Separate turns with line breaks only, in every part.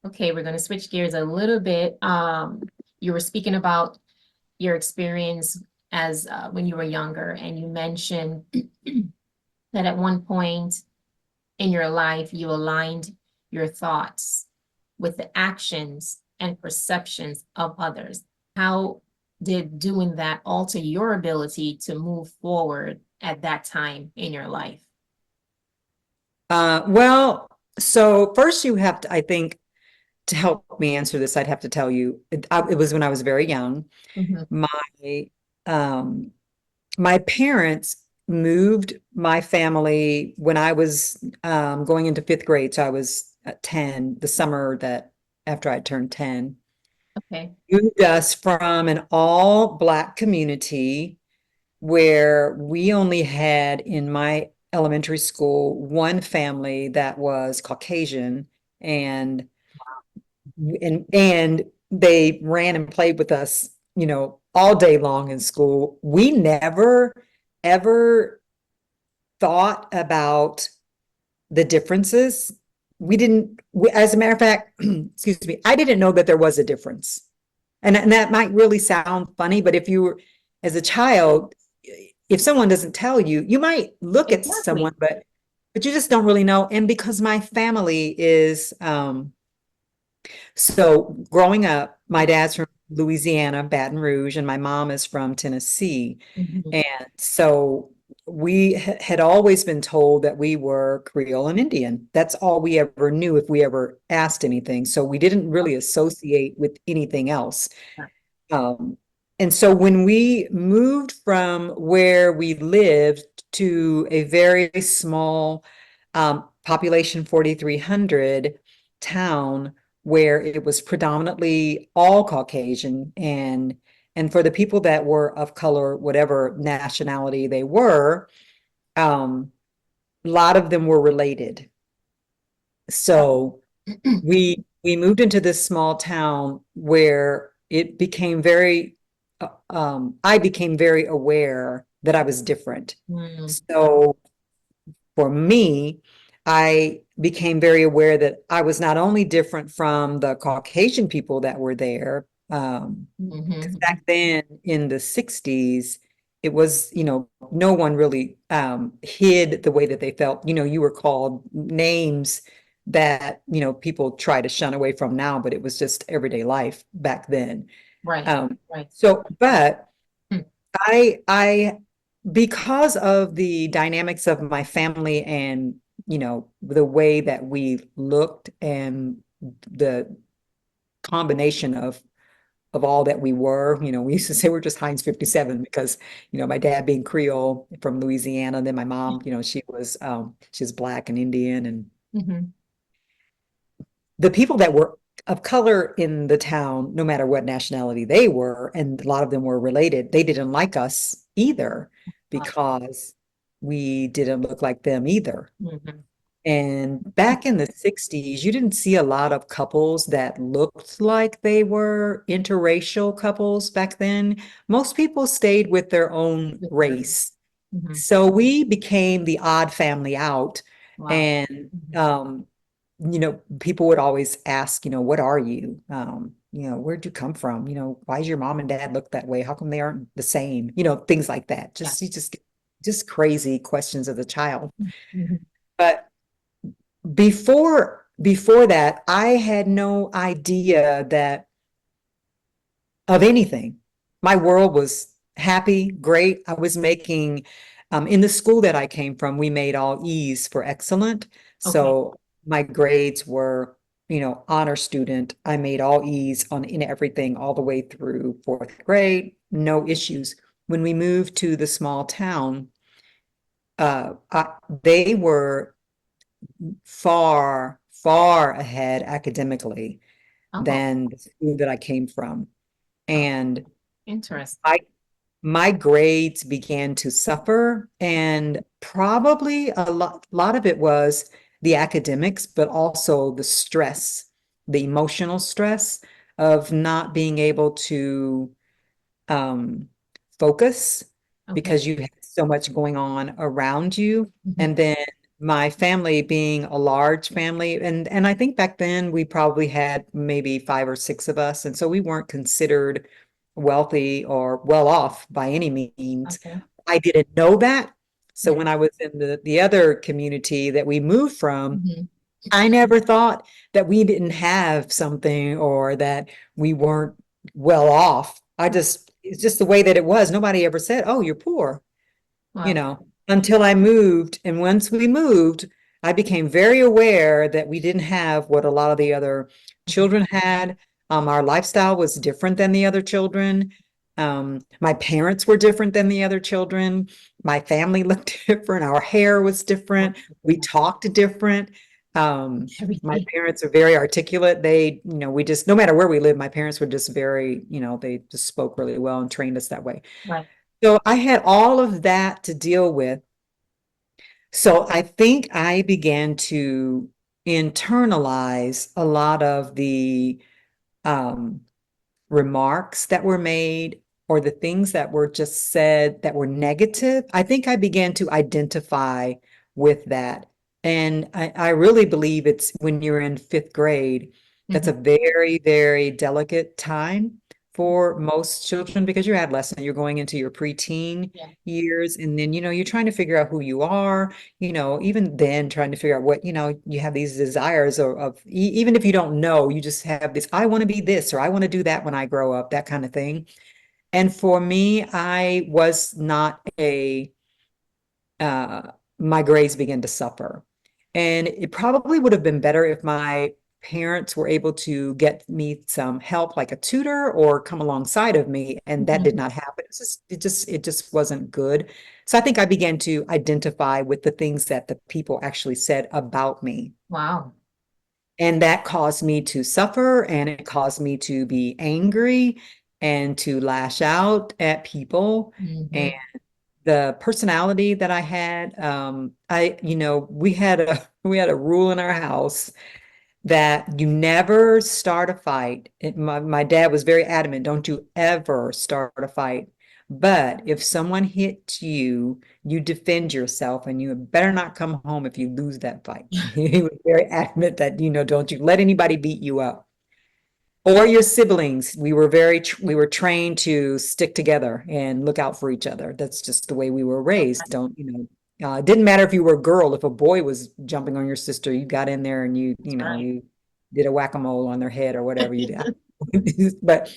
Okay, we're going to switch gears a little bit. You were speaking about your experience as when you were younger, and you mentioned that at one point in your life, you aligned your thoughts with the actions and perceptions of others. How did doing that alter your ability to move forward at that time in your life?
Well, so first you have to, I think, to help me answer this, I'd have to tell you, it was when I was very young.
Mhm.
My um, my parents moved my family when I was going into fifth grade. So I was 10, the summer that after I turned 10,
Okay.
moved us from an all Black community where we only had in my elementary school one family that was Caucasian, and and they ran and played with us, all day long in school. We never ever thought about the differences. As a matter of fact, excuse me, I didn't know that there was a difference. And that might really sound funny, but if you were, as a child, if someone doesn't tell you, you might look at someone,
Exactly.
but you just don't really know. And because my family is, so growing up, my dad's from Louisiana, Baton Rouge, and my mom is from Tennessee.
Mhm.
And so we had always been told that we were Creole and Indian. That's all we ever knew if we ever asked anything. So we didn't really associate with anything else. Um, and so when we moved from where we lived to a very small population 4,300 town where it was predominantly all Caucasian, and for the people that were of color, whatever nationality they were, a lot of them were related. So we moved into this small town where it became very I became very aware that I was different.
Mm.
So for me, I became very aware that I was not only different from the Caucasian people that were there, because
Mhm.
back then in the 60s, it was, no one really hid the way that they felt. You were called names that, people try to shun away from now, but it was just everyday life back then.
Right.
Um,
Right.
but
Mm.
I because of the dynamics of my family and, the way that we looked and the combination of all that we were. We used to say we're just Heinz 57 because, my dad being Creole from Louisiana, and then my mom, she's Black and Indian, and
Mhm.
the people that were of color in the town, no matter what nationality they were, and a lot of them were related, they didn't like us either because we didn't look like them either.
Mhm.
And back in the 60s, you didn't see a lot of couples that looked like they were interracial couples back then. Most people stayed with their own race.
Mhm.
So we became the odd family out.
Wow.
And,
Mhm.
people would always ask, what are you? Where'd you come from? Why does your mom and dad look that way? How come they aren't the same? Things like that.
Yeah.
Just crazy questions of the child.
Mhm.
But before that, I had no idea that of anything. My world was happy, great. I was making in the school that I came from, we made all E's for excellent.
Okay.
So my grades were, honor student. I made all E's on in everything all the way through fourth grade, no issues. When we moved to the small town, they were far, far ahead academically
Oh,
than the school that I came from.
oh,
And
interesting.
I my grades began to suffer, and probably a lot of it was the academics, but also the stress, the emotional stress of not being able to um, focus
Okay.
because you had so much going on around you.
Mhm.
And then my family being a large family, and I think back then we probably had maybe 5 or 6 of us, and so we weren't considered wealthy or well off by any means.
Okay.
I didn't know that. So
Yeah.
when I was in the other community that we moved from,
Mhm.
I never thought that we didn't have something or that we weren't well off. It's just the way that it was. Nobody ever said, "Oh, you're poor,"
Wow.
until I moved. And once we moved, I became very aware that we didn't have what a lot of the other children had. Our lifestyle was different than the other children. My parents were different than the other children. My family looked different. Our hair was different. We talked different. My
Everything.
parents are very articulate. We just, no matter where we lived, my parents were just very, they just spoke really well and trained us that way.
Right.
So I had all of that to deal with. So I think I began to internalize a lot of the um, remarks that were made or the things that were just said that were negative. I think I began to identify with that. And I really believe it's when you're in 5th grade, that's
Mhm.
a very, very delicate time for most children because you're adolescent, you're going into your preteen
Yeah.
years, and then, you're trying to figure out who you are, even then trying to figure out what, you have these desires even if you don't know, you just have this, I want to be this, or I want to do that when I grow up, that kind of thing. And for me, I was not uh, my grades began to suffer. And it probably would have been better if my parents were able to get me some help, like a tutor, or come alongside of me. And that did
Mhm.
not happen. It just wasn't good. So I think I began to identify with the things that the people actually said about me.
Wow.
And that caused me to suffer, and it caused me to be angry and to lash out at people. And
Mhm.
the personality that I had, we had a rule in our house that you never start a fight. My dad was very adamant, don't you ever start a fight. But if someone hits you, you defend yourself and you better not come home if you lose that fight. He was very adamant that, don't you let anybody beat you up. Or your siblings. We were trained to stick together and look out for each other. That's just the way we were raised. It didn't matter if you were a girl. If a boy was jumping on your sister, you got in there and
That's right.
you did a whack-a-mole on their head or whatever you did. But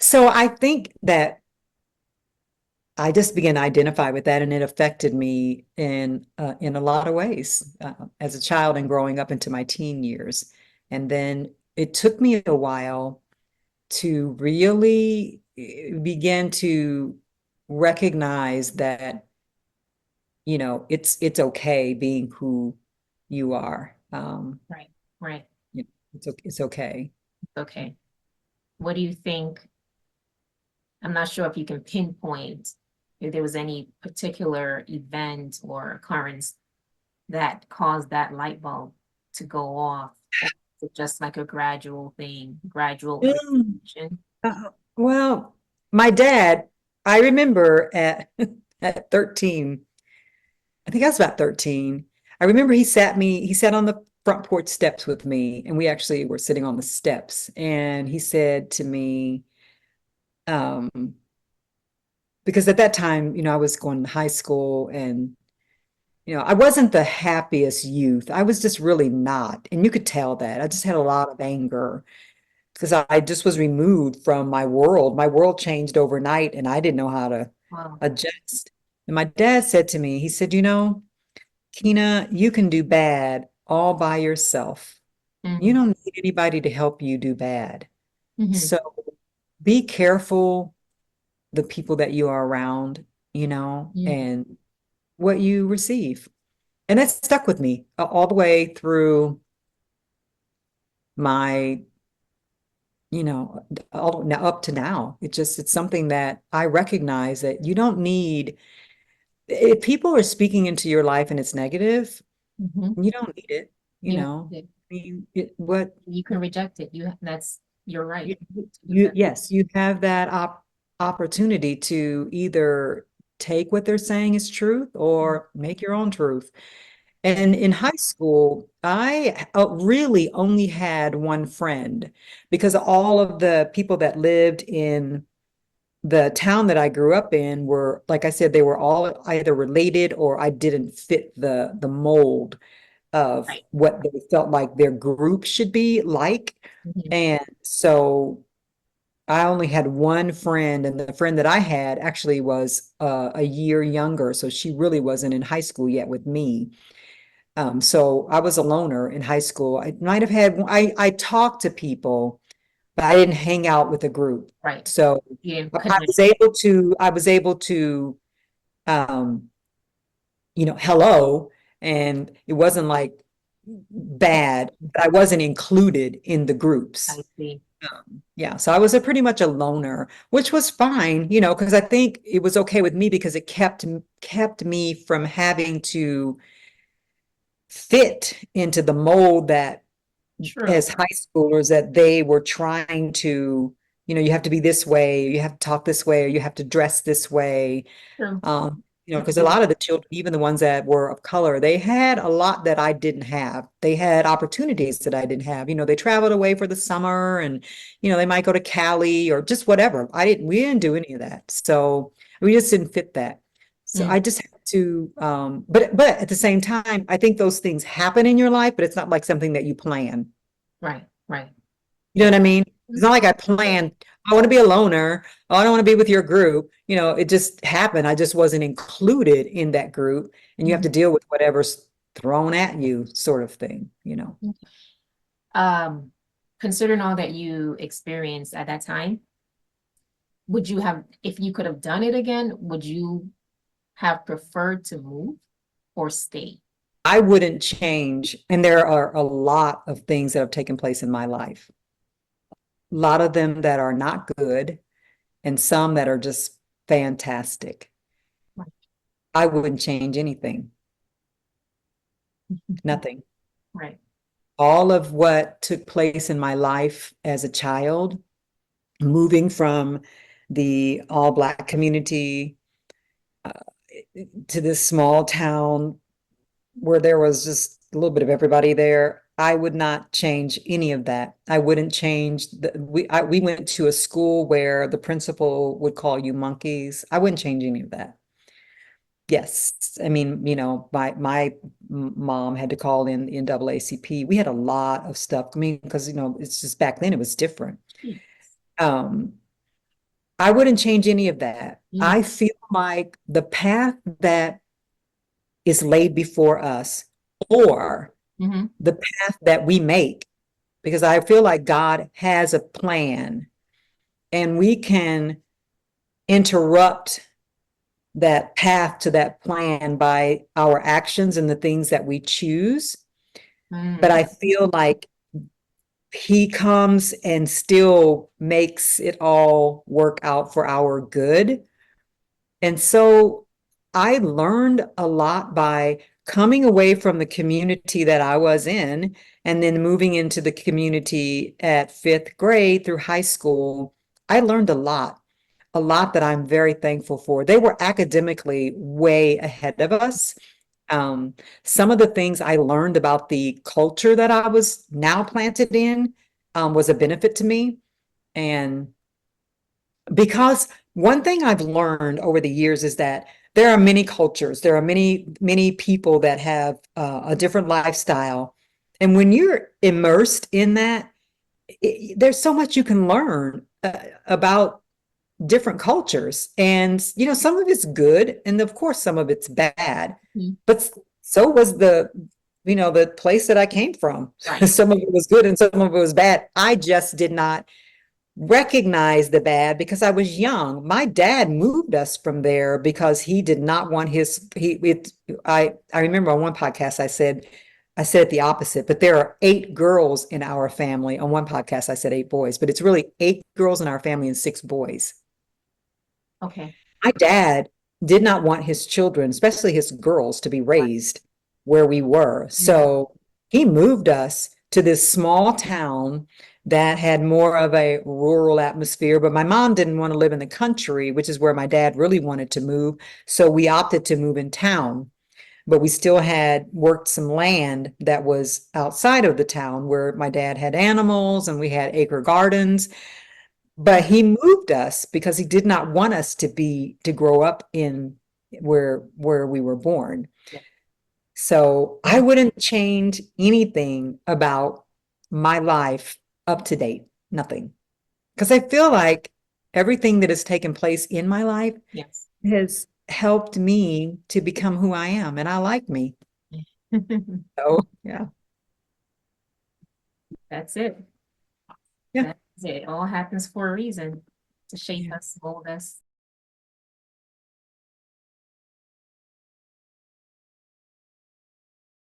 so I think that I just began to identify with that, and it affected me in a lot of ways as a child and growing up into my teen years. And then it took me a while to really begin to recognize that, it's okay being who you are.
Right. Right.
It's okay.
Okay. What do you think? I'm not sure if you can pinpoint if there was any particular event or occurrence that caused that light bulb to go off, or is it just like a gradual thing, gradual
Mm.
realization?
Well, my dad, I remember at at 13, I think I was about 13. I remember he sat on the front porch steps with me, and we actually were sitting on the steps, and he said to me, um, because at that time, I was going to high school, and I wasn't the happiest youth. I was just really not. And you could tell that. I just had a lot of anger because I just was removed from my world. My world changed overnight and I didn't know how to
Wow.
adjust. And my dad said to me, he said, Kina, you can do bad all by yourself. You
Mm-hmm.
don't need anybody to help you do bad.
Mm-hmm.
So be careful the people that you are around, and what you receive. And that stuck with me all the way through my, all now up to now. It's something that I recognize that you don't need, if people are speaking into your life and it's negative,
Mm-hmm.
you don't need it, you
You know,
know. I mean, what
you can reject it. That's you're right
you,
to do that.
yes, you have that opportunity to either take what they're saying as truth or make your own truth. And in high school, I really only had one friend because all of the people that lived in the town that I grew up in were, like I said, they were all either related or I didn't fit the mold of
Right.
what they felt like their group should be like.
Mhm.
And so I only had one friend, and the friend that I had actually was a year younger. So she really wasn't in high school yet with me. So I was a loner in high school. I might have had, I talked to people, but I didn't hang out with a group.
Right.
So
You didn't
I
connect.
was able to, um, hello, and it wasn't like bad, but I wasn't included in the groups.
I see.
Yeah, so I was a pretty much a loner, which was fine, because I think it was okay with me because it kept me from having to fit into the mold that
True.
as high schoolers that they were trying to, you have to be this way, you have to talk this way, or you have to dress this way.
True.
Because a lot of the children, even the ones that were of color, they had a lot that I didn't have. They had opportunities that I didn't have. They traveled away for the summer and, they might go to Cali or just whatever. We didn't do any of that. So we just didn't fit that. So
Mm.
I just had to, but at the same time, I think those things happen in your life, but it's not like something that you plan.
Right. Right.
You know what I mean? It's
Mhm.
not like I planned, I want to be a loner. Oh, I don't want to be with your group. It just happened. I just wasn't included in that group. And you have to
Mhm.
deal with whatever's thrown at you, sort of thing.
Um, Considering all that you experienced at that time, would you have, if you could have done it again, would you have preferred to move or stay?
I wouldn't change. And there are a lot of things that have taken place in my life. A lot of them that are not good and some that are just fantastic.
Right.
I wouldn't change anything, nothing.
Right.
All of what took place in my life as a child, moving from the all Black community uh, to this small town where there was just a little bit of everybody there. I would not change any of that. I wouldn't change we went to a school where the principal would call you monkeys. I wouldn't change any of that. Yes, I mean, my mom had to call in the NAACP. We had a lot of stuff. I mean, because it's just back then it was different.
Yes.
Um, I wouldn't change any of that.
Mm.
I feel like the path that is laid before us, or
Mhm.
the path that we make, because I feel like God has a plan and we can interrupt that path to that plan by our actions and the things that we choose. But
Mm.
I feel like he comes and still makes it all work out for our good. And so I learned a lot by coming away from the community that I was in and then moving into the community at fifth grade through high school. I learned a lot that I'm very thankful for. They were academically way ahead of us. Um, some of the things I learned about the culture that I was now planted in was a benefit to me. And because one thing I've learned over the years is that there are many cultures, there are many people that have a different lifestyle. And when you're immersed in that, there's so much you can learn about different cultures. And, some of it's good. And of course, some of it's bad.
Mhm.
But so was the place that I came from.
Right.
Some of it was good and some of it was bad. I just did not recognize the bad because I was young. My dad moved us from there because he did not want I remember on one podcast I said it the opposite, but there are 8 girls in our family. On one podcast, I said 8 boys, but it's really 8 girls in our family and 6 boys.
Okay.
My dad did not want his children, especially his girls, to be raised where we were.
Mm.
So he moved us to this small town that had more of a rural atmosphere. But my mom didn't want to live in the country, which is where my dad really wanted to move. So we opted to move in town. but we still had worked some land that was outside of the town where my dad had animals and we had acre gardens. But he moved us because he did not want us to grow up in where we were born.
Yeah.
So I wouldn't change anything about my life up to date, nothing. Because I feel like everything that has taken place in my life
Yes.
has helped me to become who I am, and I like me. So, yeah.
That's it.
Yeah.
That's it. It all happens for a reason, to shape
Yeah.
us, mold us.